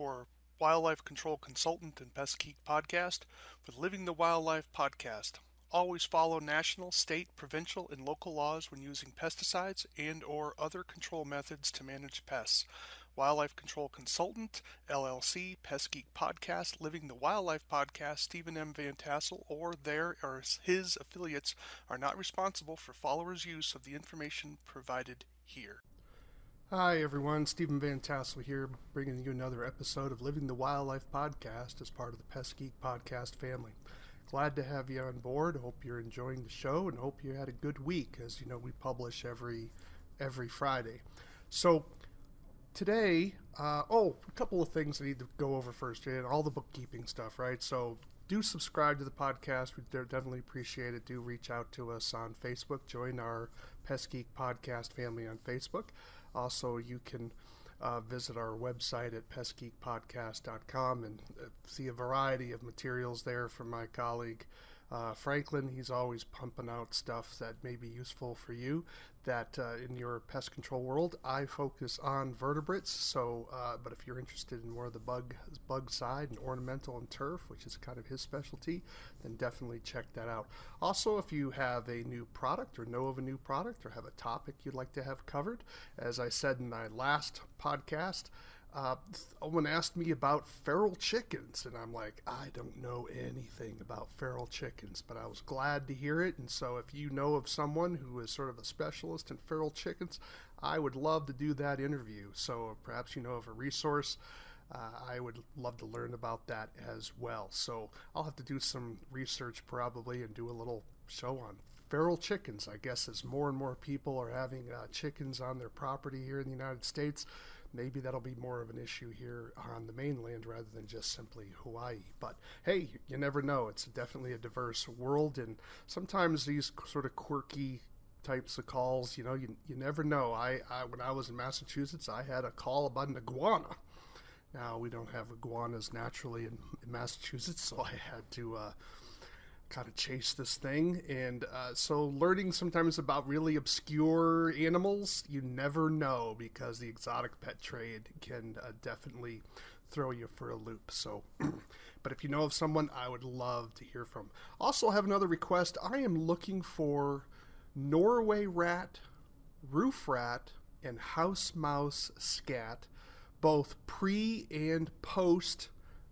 for Wildlife Control Consultant and Pest Geek Podcast for the Living the Wildlife podcast. Always follow national, state, provincial, and local laws when using pesticides and or other control methods to manage pests. Wildlife Control Consultant, LLC, Pest Geek Podcast, Living the Wildlife Podcast, Stephen M. Vantassel, or their or his affiliates are not responsible for followers' use of the information provided here. Hi everyone, Stephen Vantassel here, bringing you another episode of Living the Wildlife Podcast as part of the Pest Geek Podcast family. Glad to have you on board. Hope you're enjoying the show and hope you had a good week. As you know, we publish every Friday. So today, a couple of things I need to go over first, and all the bookkeeping stuff, right? So do subscribe to the podcast. We definitely appreciate it. Do reach out to us on Facebook. Join our Pest Geek Podcast family on Facebook. Also, you can visit our website at pestgeekpodcast.com and see a variety of materials there from my colleague Franklin. He's always pumping out stuff that may be useful for you that in your pest control world. I focus on vertebrates, so but if you're interested in more of the bug side and ornamental and turf, which is kind of his specialty, then definitely check that out. Also, if you have a new product or know of a new product or have a topic you'd like to have covered, as I said in my last podcast, someone asked me about feral chickens, and I'm like, I don't know anything about feral chickens, but I was glad to hear it. And so if you know of someone who is sort of a specialist in feral chickens, I would love to do that interview. So perhaps you know of a resource. I would love to learn about that as well. So I'll have to do some research probably and do a little show on feral chickens. I guess as more and more people are having chickens on their property here in the United States, maybe that'll be more of an issue here on the mainland rather than just simply Hawaii. But hey, you never know. It's definitely a diverse world, and sometimes these sort of quirky types of calls, you never know. I when I was in Massachusetts, I had a call about an iguana. Now, we don't have iguanas naturally in Massachusetts, so I had to kind of chase this thing. And so learning sometimes about really obscure animals, you never know, because the exotic pet trade can definitely throw you for a loop. So, but if you know of someone, I would love to hear from. Also, I have another request. I am looking for Norway rat, roof rat, and house mouse scat, both pre and post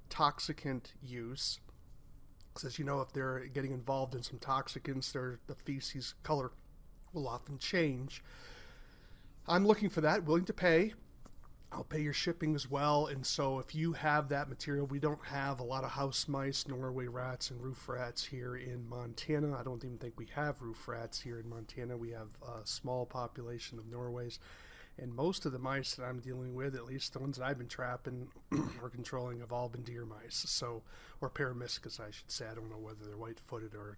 toxicant use. As you know, if they're getting involved in some toxicants, the feces color will often change. I'm looking for that, willing to pay. I'll pay your shipping as well. And so if you have that material, we don't have a lot of house mice, Norway rats, and roof rats here in Montana. I don't even think we have roof rats here in Montana. We have a small population of Norways. And most of the mice that I'm dealing with, at least the ones that I've been trapping or controlling, have all been deer mice. So, or paramyscus, I should say. I don't know whether they're white-footed or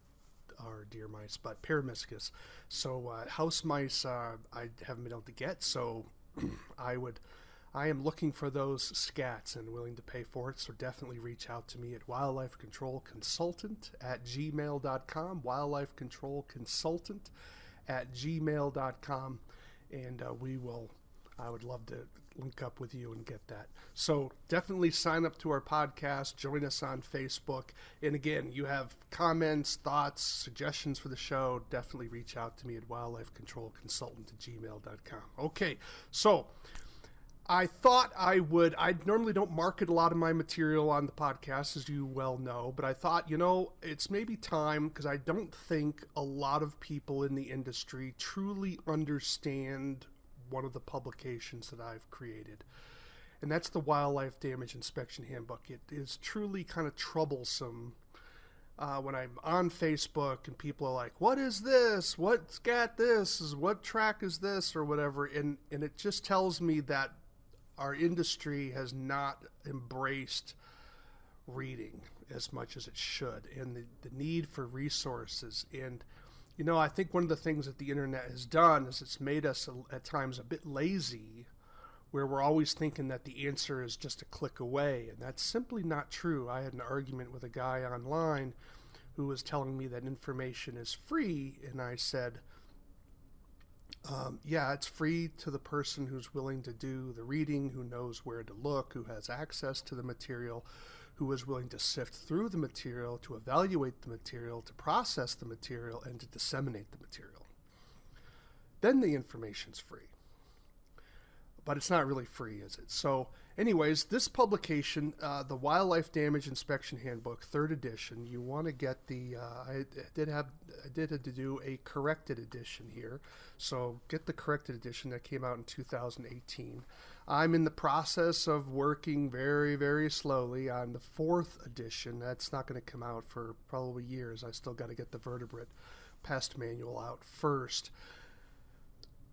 deer mice, but paramyscus. So house mice I haven't been able to get, so I am looking for those scats and willing to pay for it, so definitely reach out to me at wildlifecontrolconsultant@gmail.com, wildlifecontrolconsultant@gmail.com, and I would love to link up with you and get that. So definitely sign up to our podcast, join us on Facebook, and again, you have comments, thoughts, suggestions for the show, definitely reach out to me at wildlifecontrolconsultant@gmail.com. Okay, so I thought I normally don't market a lot of my material on the podcast, as you well know, but I thought, it's maybe time, because I don't think a lot of people in the industry truly understand one of the publications that I've created, and that's the Wildlife Damage Inspection Handbook. It is truly kind of troublesome when I'm on Facebook and people are like, what is this? What's got this? What track is this? Or whatever, and it just tells me that our industry has not embraced reading as much as it should, and the need for resources. And I think one of the things that the internet has done is it's made us at times a bit lazy, where we're always thinking that the answer is just a click away, and that's simply not true. I had an argument with a guy online who was telling me that information is free, and I said, Yeah, it's free to the person who's willing to do the reading, who knows where to look, who has access to the material, who is willing to sift through the material, to evaluate the material, to process the material, and to disseminate the material. Then the information's free. But it's not really free, is it? So, anyways, this publication, the Wildlife Damage Inspection Handbook, 3rd edition, you want to get the, I did have to do a corrected edition here. So get the corrected edition that came out in 2018. I'm in the process of working very, very slowly on the 4th edition. That's not going to come out for probably years. I still got to get the vertebrate pest manual out first.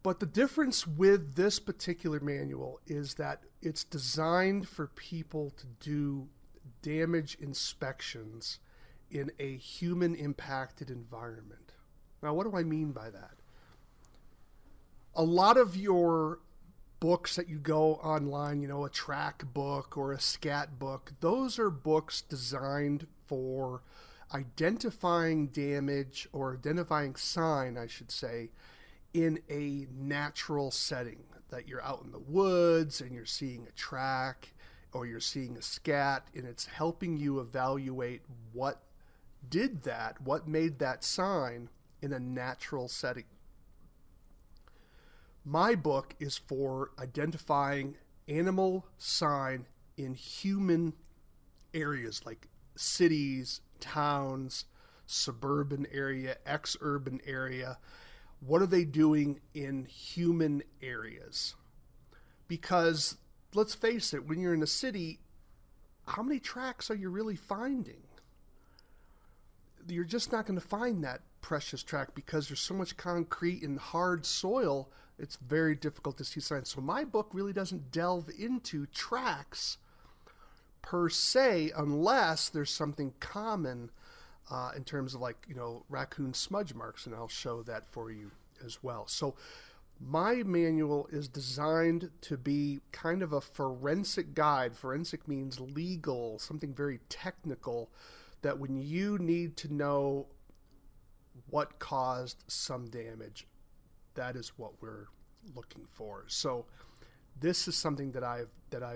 But the difference with this particular manual is that it's designed for people to do damage inspections in a human-impacted environment. Now, what do I mean by that? A lot of your books that you go online, a track book or a scat book, those are books designed for identifying damage or identifying sign, I should say, in a natural setting, that you're out in the woods and you're seeing a track or you're seeing a scat, and it's helping you evaluate what made that sign in a natural setting. My book is for identifying animal sign in human areas like cities, towns, suburban area, ex-urban area. What are they doing in human areas? Because let's face it, when you're in a city, how many tracks are you really finding? You're just not going to find that precious track because there's so much concrete and hard soil. It's very difficult to see signs. So my book really doesn't delve into tracks per se unless there's something common in terms of raccoon smudge marks, and I'll show that for you as well. So my manual is designed to be kind of a forensic guide. Forensic means legal, something very technical, that when you need to know what caused some damage, that is what we're looking for. So this is something that I've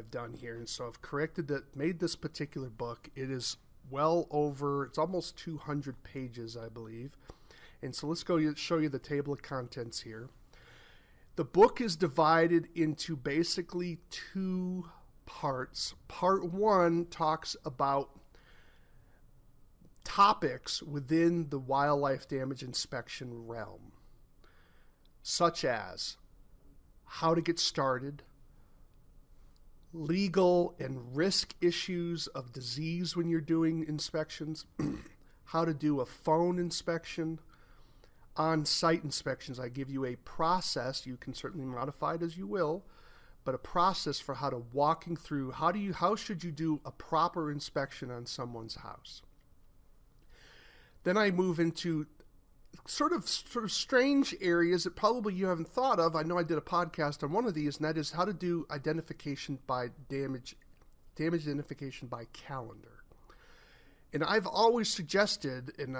done here, and so I've made this particular book. It is it's almost 200 pages, I believe. And so let's go show you the table of contents here. The book is divided into basically 2 parts. Part 1 talks about topics within the wildlife damage inspection realm, such as how to get started, legal and risk issues of disease when you're doing inspections, how to do a phone inspection, on-site inspections. I give you a process. You can certainly modify it as you will, but a process for how to walking through how should you do a proper inspection on someone's house. Then I move into sort of strange areas that probably you haven't thought of. I know I did a podcast on one of these, and that is how to do identification by damage identification by calendar. And I've always suggested, and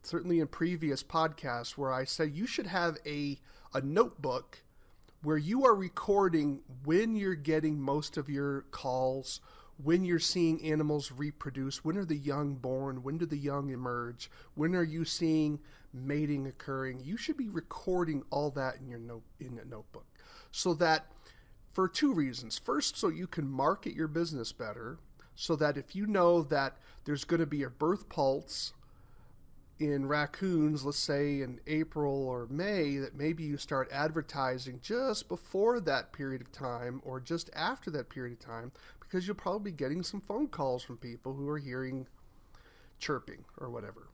certainly in previous podcasts, where I say you should have a notebook where you are recording when you're getting most of your calls, when you're seeing animals reproduce, when are the young born, when do the young emerge, when are you seeing mating occurring. You should be recording all that in a notebook, so that for 2 reasons. First, so you can market your business better, so that if you know that there's going to be a birth pulse in raccoons, let's say in April or May, that maybe you start advertising just before that period of time or just after that period of time, because you'll probably be getting some phone calls from people who are hearing chirping or whatever,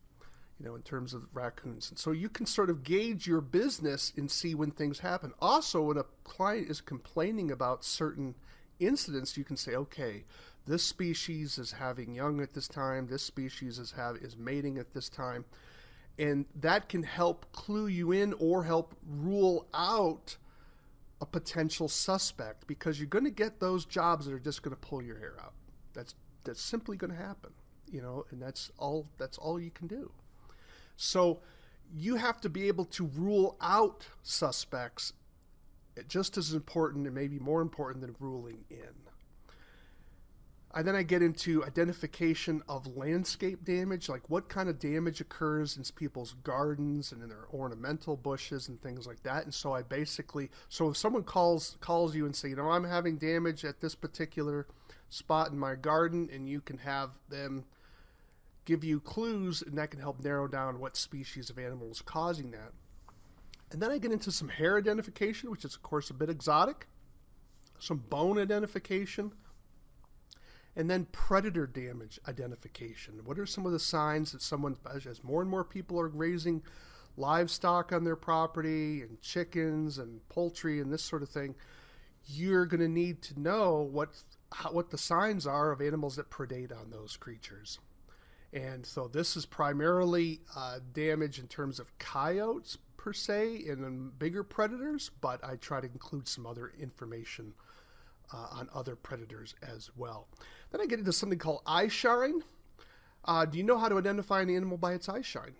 in terms of raccoons. And so you can sort of gauge your business and see when things happen. Also, when a client is complaining about certain incidents, you can say, okay, this species is having young at this time, this species is mating at this time, and that can help clue you in or help rule out a potential suspect, because you're going to get those jobs that are just going to pull your hair out. That's simply going to happen, and that's all you can do. So you have to be able to rule out suspects just as important and maybe more important than ruling in. Then I get into identification of landscape damage, like what kind of damage occurs in people's gardens and in their ornamental bushes and things like that. And so if someone calls you and say, I'm having damage at this particular spot in my garden, and you can have them give you clues, and that can help narrow down what species of animal is causing that. And then I get into some hair identification, which is of course a bit exotic, some bone identification, and then predator damage identification. What are some of the signs that as more and more people are raising livestock on their property, and chickens and poultry and this sort of thing, you're going to need to know what the signs are of animals that predate on those creatures. And so this is primarily damage in terms of coyotes per se and bigger predators, but I try to include some other information on other predators as well. Then I get into something called eye shine. Do you know how to identify an animal by its eye shine?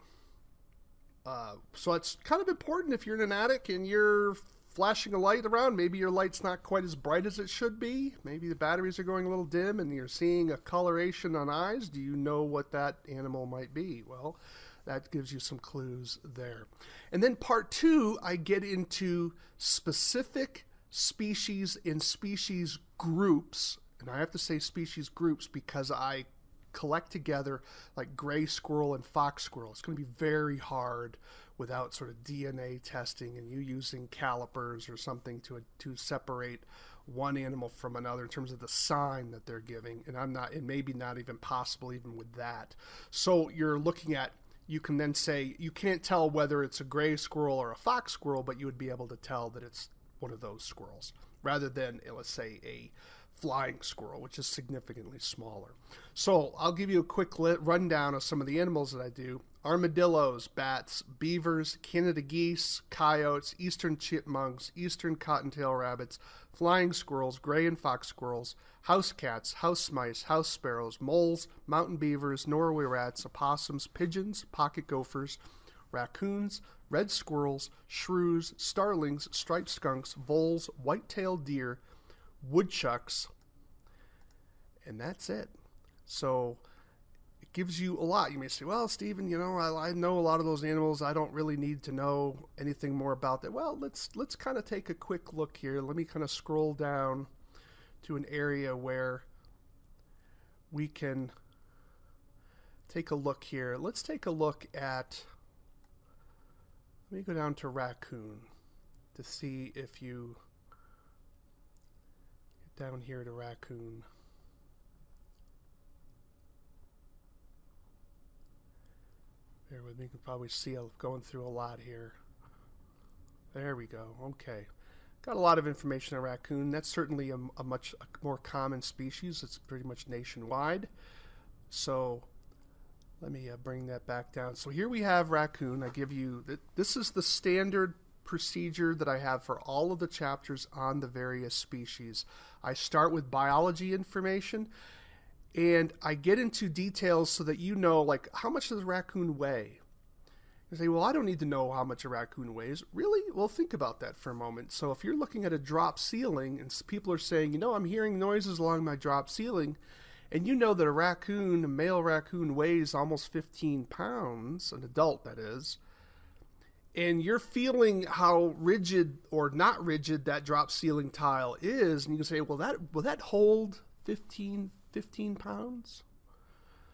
So it's kind of important if you're in an attic and you're flashing a light around. Maybe your light's not quite as bright as it should be. Maybe the batteries are going a little dim and you're seeing a coloration on eyes. Do you know what that animal might be? Well, that gives you some clues there. And then part 2, I get into specific species and species groups. And I have to say species groups because I collect together like gray squirrel and fox squirrel. It's going to be very hard without sort of DNA testing and you using calipers or something to separate one animal from another in terms of the sign that they're giving. And maybe not even possible even with that. So you're looking at, you can then say, you can't tell whether it's a gray squirrel or a fox squirrel, but you would be able to tell that it's one of those squirrels rather than, let's say, a flying squirrel, which is significantly smaller. So I'll give you a quick rundown of some of the animals that I do. Armadillos, bats, beavers, Canada geese, coyotes, eastern chipmunks, eastern cottontail rabbits, flying squirrels, gray and fox squirrels, house cats, house mice, house sparrows, moles, mountain beavers, Norway rats, opossums, pigeons, pocket gophers, raccoons, red squirrels, shrews, starlings, striped skunks, voles, white-tailed deer, woodchucks, and that's it. So it gives you a lot. You may say, well, Stephen, I know a lot of those animals. I don't really need to know anything more about that. Well, let's kind of take a quick look here. Let me kind of scroll down to an area where we can take a look here. Let's take a look at, let me go down to raccoon to see if you get down here to raccoon. Bear with me, you can probably see I'm going through a lot here. There we go, okay. Got a lot of information on raccoon. That's certainly a much more common species. It's pretty much nationwide. So let me bring that back down. So here we have raccoon. I give you, this is the standard procedure that I have for all of the chapters on the various species. I start with biology information and I get into details so that you know, like, how much does a raccoon weigh? You say, well, I don't need to know how much a raccoon weighs. Really? Well, think about that for a moment. So if you're looking at a drop ceiling and people are saying, I'm hearing noises along my drop ceiling, and you know that a male raccoon weighs almost 15 pounds, an adult that is, and you're feeling how rigid or not rigid that drop ceiling tile is, and you can say, will that hold 15 pounds?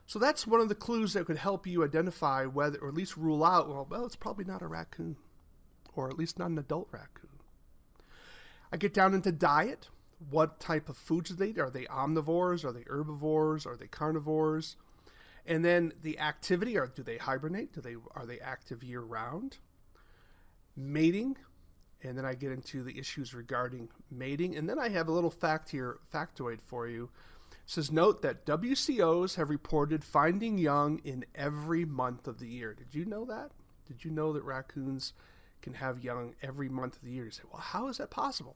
So that's one of the clues that could help you identify whether, or at least rule out, well, it's probably not a raccoon, or at least not an adult raccoon. I get down into diet. What type of foods do they eat? Are they omnivores? Are they herbivores? Are they carnivores? And then the activity, do they hibernate? Are they active year-round? Mating, and then I get into the issues regarding mating. And then I have a little factoid for you. It says, note that WCOs have reported finding young in every month of the year. Did you know that? Did you know that raccoons can have young every month of the year? You say, well, how is that possible?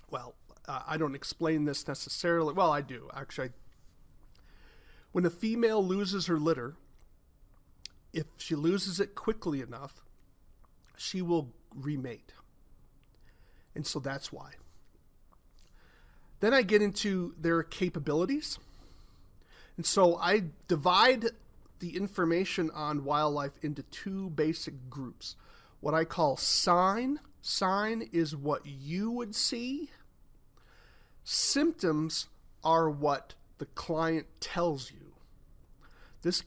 Well, I don't explain this necessarily. Well, I do. Actually, when a female loses her litter, if she loses it quickly enough, she will remate. And so that's why. Then I get into their capabilities. And so I divide the information on wildlife into two basic groups. What I call sign. Sign is what you would see. Symptoms are what the client tells you. This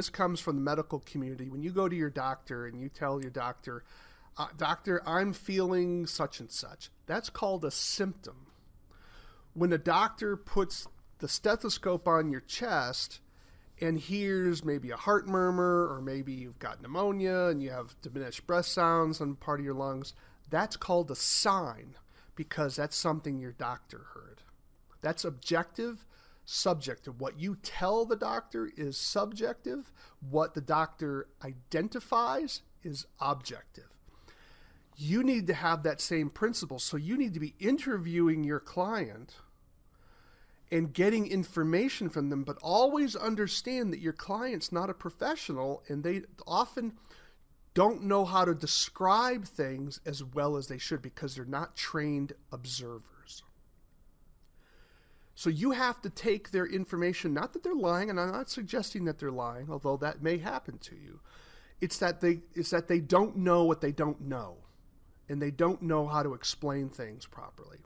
comes from the medical community. When you go to your doctor and you tell your doctor, doctor, I'm feeling such and such, that's called a symptom. When a doctor puts the stethoscope on your chest and hears maybe a heart murmur, or maybe you've got pneumonia and you have diminished breath sounds on part of your lungs, that's called a sign, because that's something your doctor heard. That's objective, subjective. What you tell the doctor is subjective. What the doctor identifies is objective. You need to have that same principle. So you need to be interviewing your client and getting information from them, but always understand that your client's not a professional, and they often don't know how to describe things as well as they should because they're not trained observers. So you have to take their information, not that they're lying, and I'm not suggesting that they're lying, although that may happen to you. It's that they don't know what they don't know, and they don't know how to explain things properly.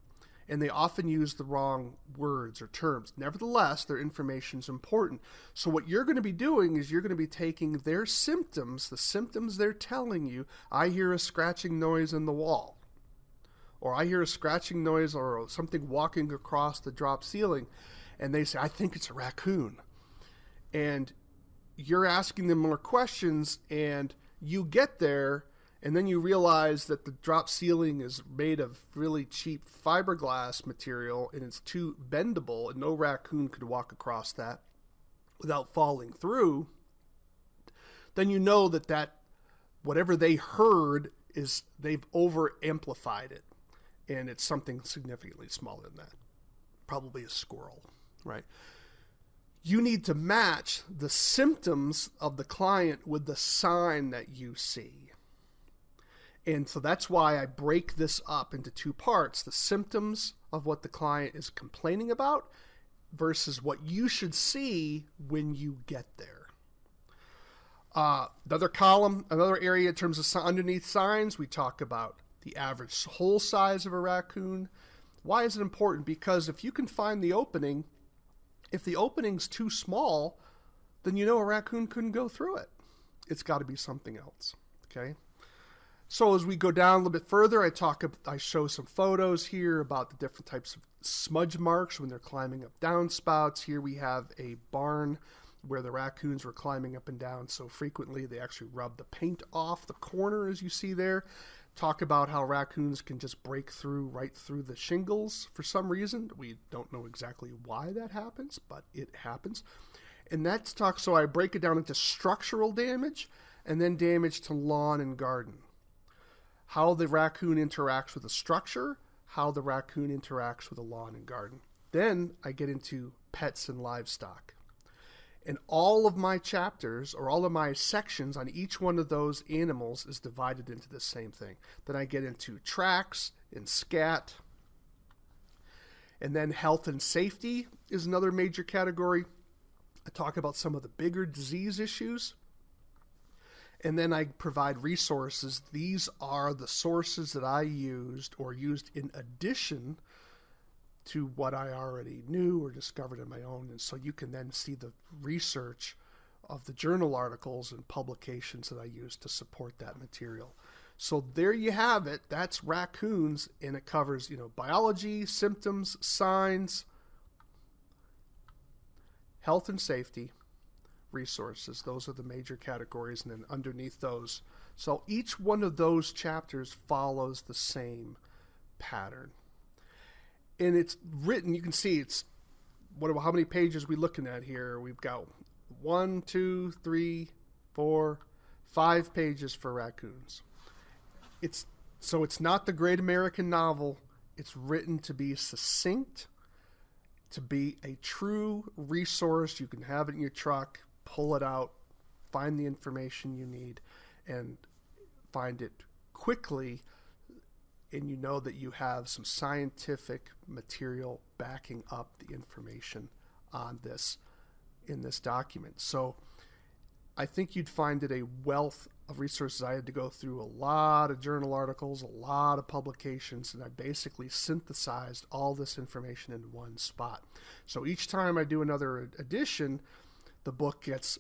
And they often use the wrong words or terms. Nevertheless, their information is important. So what you're going to be doing is you're going to be taking their symptoms, the symptoms they're telling you. I hear a scratching noise in the wall, or I hear a scratching noise or something walking across the drop ceiling, and they say, I think it's a raccoon. And you're asking them more questions, and you get there, and then you realize that the drop ceiling is made of really cheap fiberglass material, and it's too bendable, and no raccoon could walk across that without falling through. Then you know that whatever they heard is they've over amplified it, and it's something significantly smaller than that, probably a squirrel, right? You need to match the symptoms of the client with the sign that you see. And so that's why I break this up into two parts: the symptoms of what the client is complaining about versus what you should see when you get there. Another area in terms of underneath signs, we talk about the average hole size of a raccoon. Why is it important? Because if you can find the opening, if the opening's too small, then you know a raccoon couldn't go through it. It's got to be something else, okay? So as we go down a little bit further, I show some photos here about the different types of smudge marks when they're climbing up downspouts. Here we have a barn where the raccoons were climbing up and down so frequently they actually rubbed the paint off the corner, as you see there. Talk about how raccoons can just break right through the shingles for some reason. We don't know exactly why that happens, but it happens. And so I break it down into structural damage and then damage to lawn and garden. How the raccoon interacts with a structure, how the raccoon interacts with a lawn and garden. Then I get into pets and livestock. And all of my chapters, or all of my sections on each one of those animals, is divided into the same thing. Then I get into tracks and scat. And then health and safety is another major category. I talk about some of the bigger disease issues. And then I provide resources. These are the sources that I used or used in addition to what I already knew or discovered on my own. And so you can then see the research of the journal articles and publications that I used to support that material. So there you have it. That's raccoons, and it covers, biology, symptoms, signs, health and safety, resources. Those are the major categories, and then underneath those. So each one of those chapters follows the same pattern. And it's written, you can see how many pages are we looking at here? We've got 1, 2, 3, 4, 5 pages for raccoons. It's not the great American novel. It's written to be succinct, to be a true resource. You can have it in your truck, pull it out, find the information you need, and find it quickly, and you know that you have some scientific material backing up the information on this in this document. So I think you'd find it a wealth of resources. I had to go through a lot of journal articles, a lot of publications, and I basically synthesized all this information in one spot. So each time I do another edition, the book gets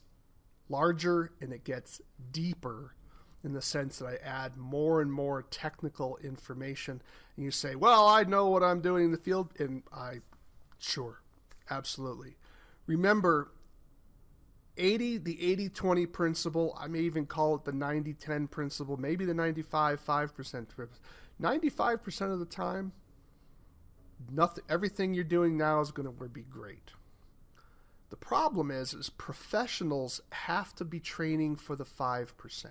larger and it gets deeper, in the sense that I add more and more technical information. And you say, well, I know what I'm doing in the field. And sure, absolutely. Remember, the 80-20 principle, I may even call it the 90-10 principle, maybe the 95-5% principle. 95% of the time, everything you're doing now is going to be great. The problem is professionals have to be training for the 5%.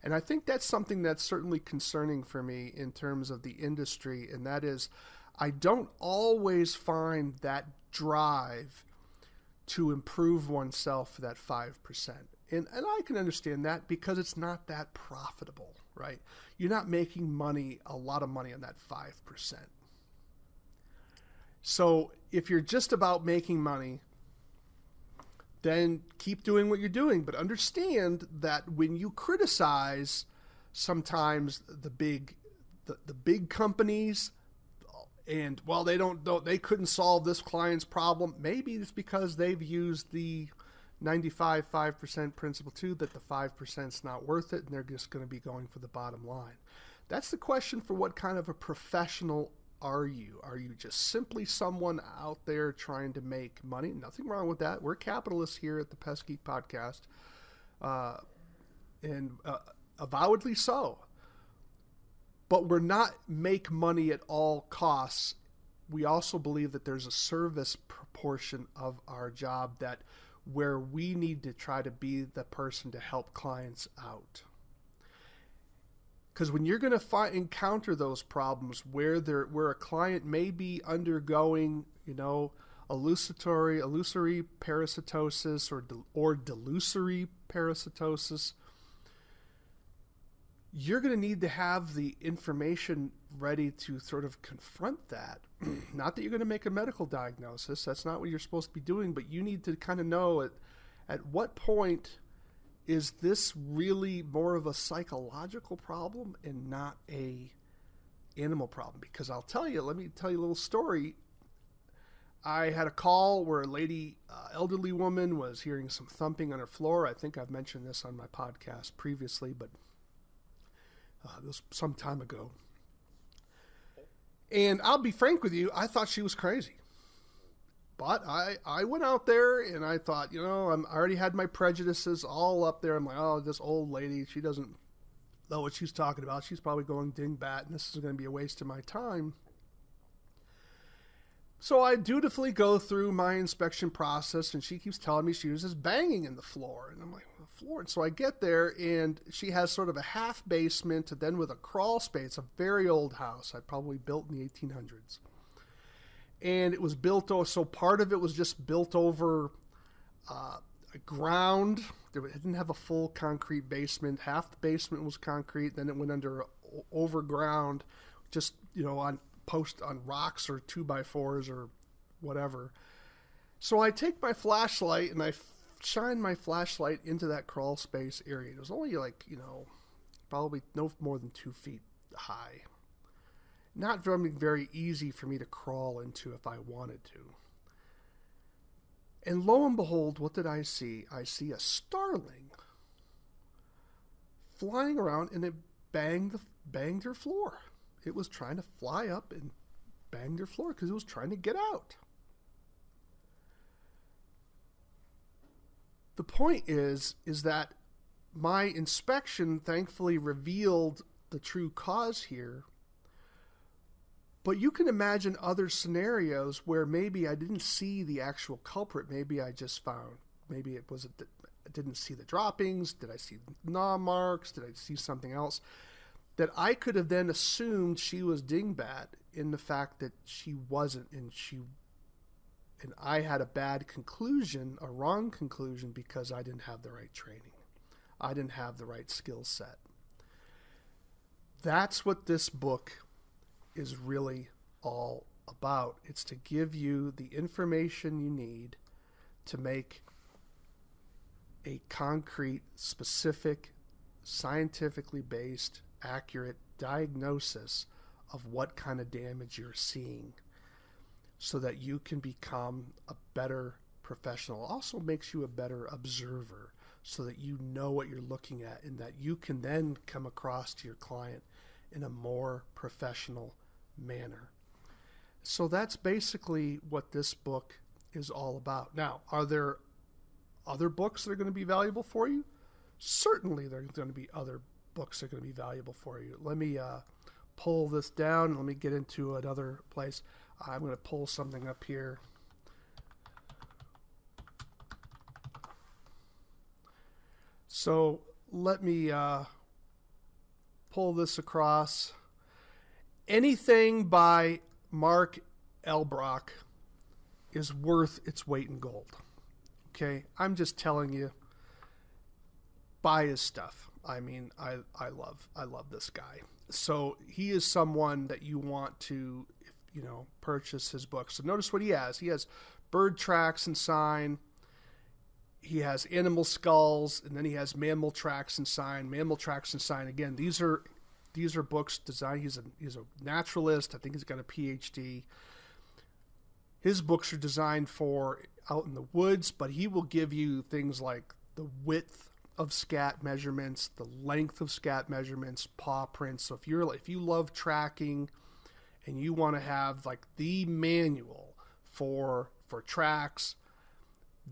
And I think that's something that's certainly concerning for me in terms of the industry, and that is I don't always find that drive to improve oneself for that 5%. And I can understand that because it's not that profitable, right? You're not making a lot of money on that 5%. So if you're just about making money, then keep doing what you're doing. But understand that when you criticize sometimes the big companies, and well, they couldn't solve this client's problem, maybe it's because they've used the 95-5% principle too, that the 5% is not worth it and they're just going to be going for the bottom line. That's the question for what kind of a professional are you? Are you just simply someone out there trying to make money? Nothing wrong with that. We're capitalists here at the Pest Geek Podcast, and avowedly so. But we're not make money at all costs. We also believe that there's a service proportion of our job where we need to try to be the person to help clients out. Because when you're going to encounter those problems where a client may be undergoing, illusory parasitosis or delusory parasitosis, you're going to need to have the information ready to sort of confront that. Not that you're going to make a medical diagnosis. That's not what you're supposed to be doing, but you need to kind of know at what point is this really more of a psychological problem and not a animal problem? Because let me tell you a little story. I had a call where a lady, elderly woman, was hearing some thumping on her floor. I think I've mentioned this on my podcast previously, but this was some time ago. And I'll be frank with you, I thought she was crazy. But I went out there and I thought, I already had my prejudices all up there. I'm like, oh, this old lady, she doesn't know what she's talking about. She's probably going dingbat, and this is going to be a waste of my time. So I dutifully go through my inspection process, and she keeps telling me she was just banging in the floor. And I'm like, the floor? And so I get there, and she has sort of a half basement, and then with a crawl space, a very old house. I probably built in the 1800s. And it was built, so part of it was just built over ground. It didn't have a full concrete basement. Half the basement was concrete. Then it went over ground, just, on rocks or 2x4s or whatever. So I take my flashlight and I shine my flashlight into that crawl space area. It was only probably no more than 2 feet high. Not very easy for me to crawl into if I wanted to. And lo and behold, what did I see? I see a starling flying around, and it banged her floor. It was trying to fly up and bang her floor because it was trying to get out. The point is that my inspection thankfully revealed the true cause here. But you can imagine other scenarios where maybe I didn't see the actual culprit. Maybe I just found, maybe it was, I didn't see the droppings. Did I see gnaw marks? Did I see something else? That I could have then assumed she was dingbat in the fact that she wasn't, and I had a bad conclusion, a wrong conclusion, because I didn't have the right training. I didn't have the right skill set. that's what this book is really all about. It's to give you the information you need to make a concrete, specific, scientifically based, accurate diagnosis of what kind of damage you're seeing so that you can become a better professional. It also makes you a better observer so that you know what you're looking at and that you can then come across to your client in a more professional manner. So that's basically what this book is all about. Now, are there other books that are going to be valuable for you? Certainly there are going to be other books that are going to be valuable for you. Let me pull this down. Let me get into another place. I'm going to pull something up here. So let me pull this across. Anything by Mark Elbrock is worth its weight in gold. Okay, I'm just telling you, buy his stuff. I mean, I love this guy. So he is someone that you want to, purchase his books. So notice what he has. He has bird tracks and sign. He has animal skulls, and then he has mammal tracks and sign. Mammal tracks and sign. Again, these are books designed. He's a naturalist. I think he's got a PhD. His books are designed for out in the woods, but he will give you things like the width of scat measurements, the length of scat measurements, paw prints. So if you love tracking and you want to have like the manual for tracks,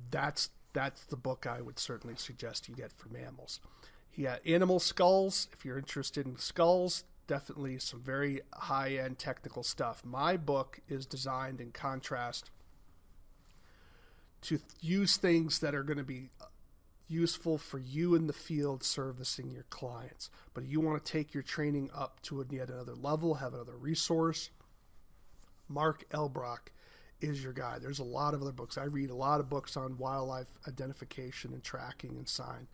that's the book I would certainly suggest you get for mammals. He had animal skulls. If you're interested in skulls, definitely some very high-end technical stuff. My book is designed in contrast to use things that are going to be useful for you in the field servicing your clients. But you want to take your training up to yet another level, have another resource. Mark Elbrock is your guy. There's a lot of other books. I read a lot of books on wildlife identification and tracking and sign.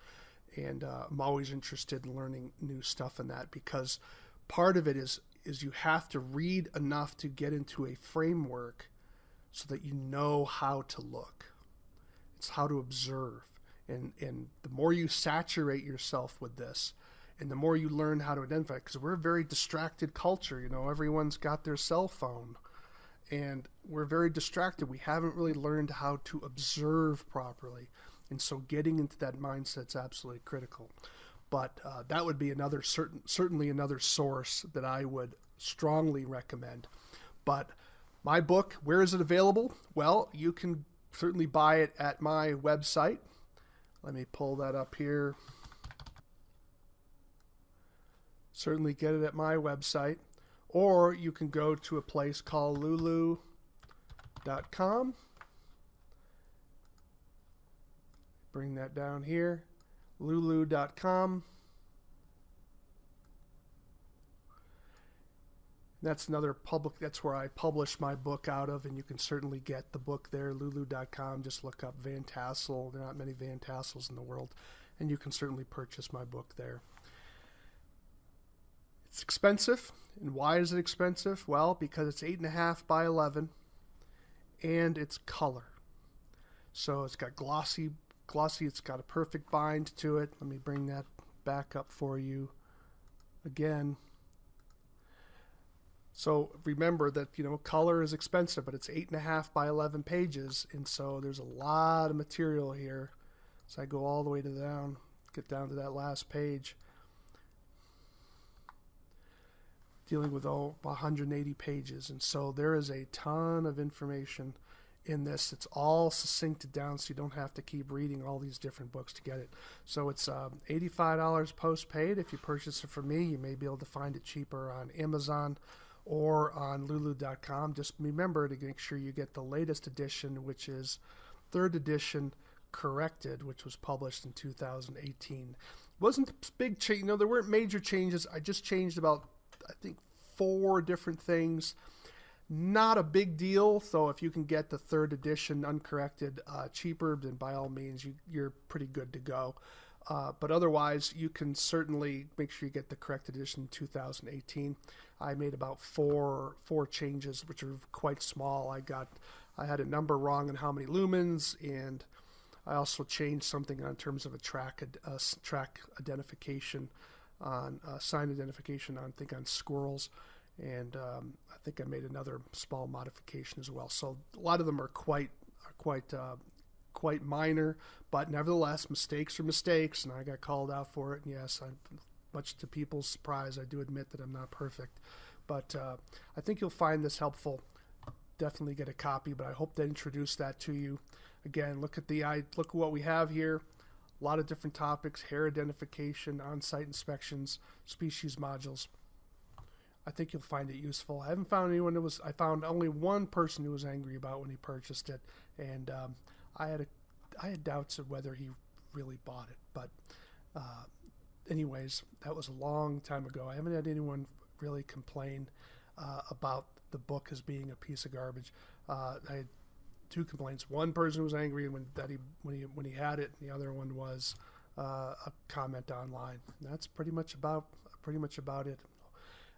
And I'm always interested in learning new stuff in that because part of it is you have to read enough to get into a framework so that you know how to look. It's how to observe. And the more you saturate yourself with this and the more you learn how to identify, because we're a very distracted culture, everyone's got their cell phone and we're very distracted. We haven't really learned how to observe properly. And so getting into that mindset is absolutely critical. But that would be certainly another source that I would strongly recommend. But my book, where is it available? Well, you can certainly buy it at my website. Let me pull that up here. Certainly get it at my website. Or you can go to a place called lulu.com. Bring that down here. lulu.com. That's where I publish my book out of, and you can certainly get the book there, lulu.com. Just look up Vantassel. There are not many Vantassels in the world, and you can certainly purchase my book there. It's expensive, and why is it expensive? Well, because it's 8.5 by 11, and it's color. So it's got glossy, it's got a perfect bind to it. Let me bring that back up for you again. So remember that, color is expensive, but it's 8.5 by 11 pages. And so there's a lot of material here. So I go all the way get down to that last page. Dealing with 180 pages. And so there is a ton of information in this. It's all succincted down so you don't have to keep reading all these different books to get it. So it's $85 post-paid. If you purchase it from me, you may be able to find it cheaper on Amazon or on lulu.com. Just remember to make sure you get the latest edition, which is 3rd edition corrected, which was published in 2018. Wasn't a big change. There weren't major changes. I just changed about, I think, 4 different things. Not a big deal. So if you can get the 3rd edition uncorrected cheaper, then by all means, you're pretty good to go. But otherwise, you can certainly make sure you get the correct edition 2018. I made about four changes, which are quite small. I had a number wrong in how many lumens, and I also changed something in terms of a track identification on sign identification on on squirrels, and I think I made another small modification as well. So a lot of them are quite minor, but nevertheless, mistakes are mistakes, and I got called out for it. And yes, much to people's surprise, I do admit that I'm not perfect, but I think you'll find this helpful. Definitely get a copy, but I hope to introduce that to you. Again, look at what we have here. A lot of different topics: hair identification, on-site inspections, species modules. I think you'll find it useful. I haven't found anyone I found only one person who was angry about when he purchased it, and I had doubts of whether he really bought it. But anyways, that was a long time ago. I haven't had anyone really complain about the book as being a piece of garbage. I had two complaints. One person was angry when he had it, and the other one was a comment online. And that's pretty much about it.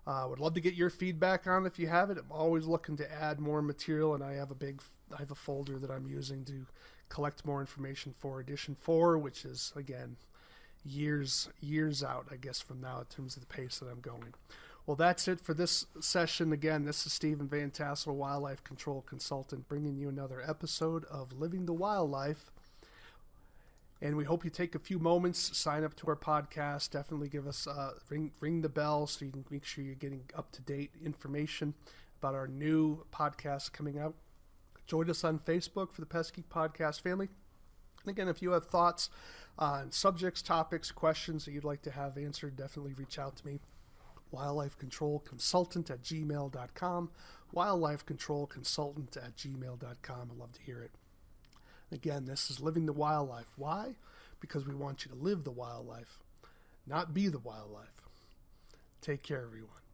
Would love to get your feedback on it if you have it. I'm always looking to add more material, and I have a folder that I'm using to collect more information for edition 4, which is again years out, I guess, from now in terms of the pace that I'm going. Well, that's it for this session. Again, this is Stephen Vantassel, Wildlife Control Consultant, bringing you another episode of Living the Wildlife. And we hope you take a few moments, sign up to our podcast. Definitely give us ring the bell so you can make sure you're getting up-to-date information about our new podcast coming out. Join us on Facebook for the Pest Geek Podcast family. And again, if you have thoughts on subjects, topics, questions that you'd like to have answered, definitely reach out to me. wildlifecontrolconsultant@gmail.com. wildlifecontrolconsultant@gmail.com. I'd love to hear it. Again, this is Living the Wildlife. Why? Because we want you to live the wildlife, not be the wildlife. Take care, everyone.